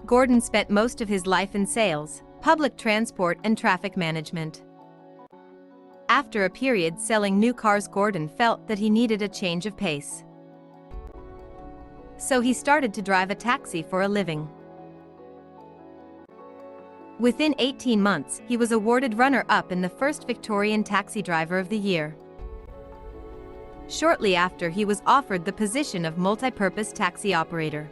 Gordon spent most of his life in sales, public transport and traffic management. After a period selling new cars, Gordon felt that he needed a change of pace. So he started to drive a taxi for a living. Within 18 months, he was awarded runner-up in the first Victorian Taxi Driver of the Year. Shortly after, he was offered the position of multi-purpose taxi operator.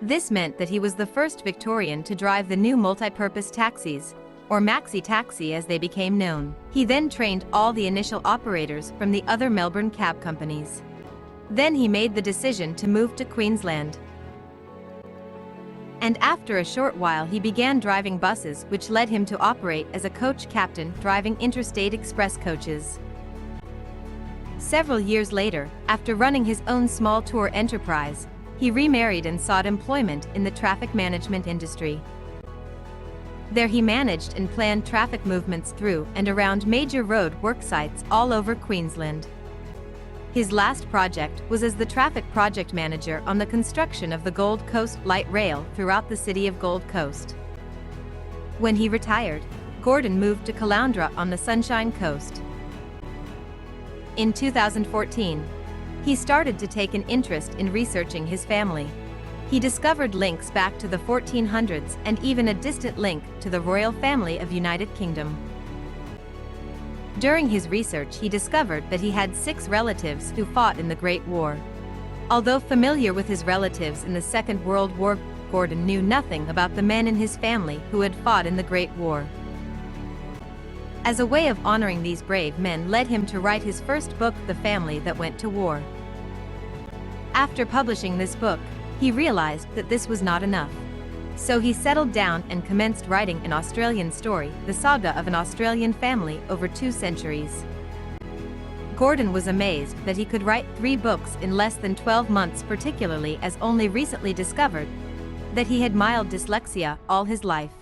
This meant that he was the first Victorian to drive the new multi-purpose taxis, or maxi taxi as they became known. He then trained all the initial operators from the other Melbourne cab companies. Then he made the decision to move to Queensland. And after a short while he began driving buses, which led him to operate as a coach captain driving interstate express coaches. Several years later, after running his own small tour enterprise, he remarried and sought employment in the traffic management industry. There he managed and planned traffic movements through and around major road work sites all over Queensland. His last project was as the traffic project manager on the construction of the Gold Coast Light Rail throughout the city of Gold Coast. When he retired, Gordon moved to Caloundra on the Sunshine Coast. In 2014, he started to take an interest in researching his family. He discovered links back to the 1400s and even a distant link to the royal family of United Kingdom. During his research, he discovered that he had 6 relatives who fought in the Great War. Although familiar with his relatives in the Second World War, Gordon knew nothing about the men in his family who had fought in the Great War. As a way of honoring these brave men led him to write his first book, The Family That Went to War. After publishing this book, he realized that this was not enough. So he settled down and commenced writing an Australian story, the saga of an Australian family over 2 centuries. Gordon was amazed that he could write 3 books in less than 12 months, particularly as only recently discovered that he had mild dyslexia all his life.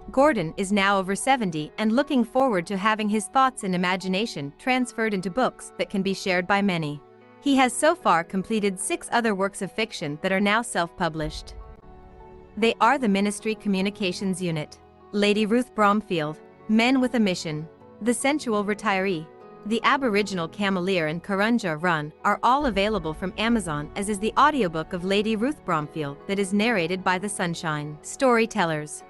Gordon is now over 70 and looking forward to having his thoughts and imagination transferred into books that can be shared by many. He has so far completed 6 other works of fiction that are now self-published. They are The Ministry Communications Unit, Lady Ruth Bromfield, Men with a Mission, The Sensual Retiree, The Aboriginal Cameleer and Karunja Run are all available from Amazon, as is the audiobook of Lady Ruth Bromfield that is narrated by the Sunshine Storytellers.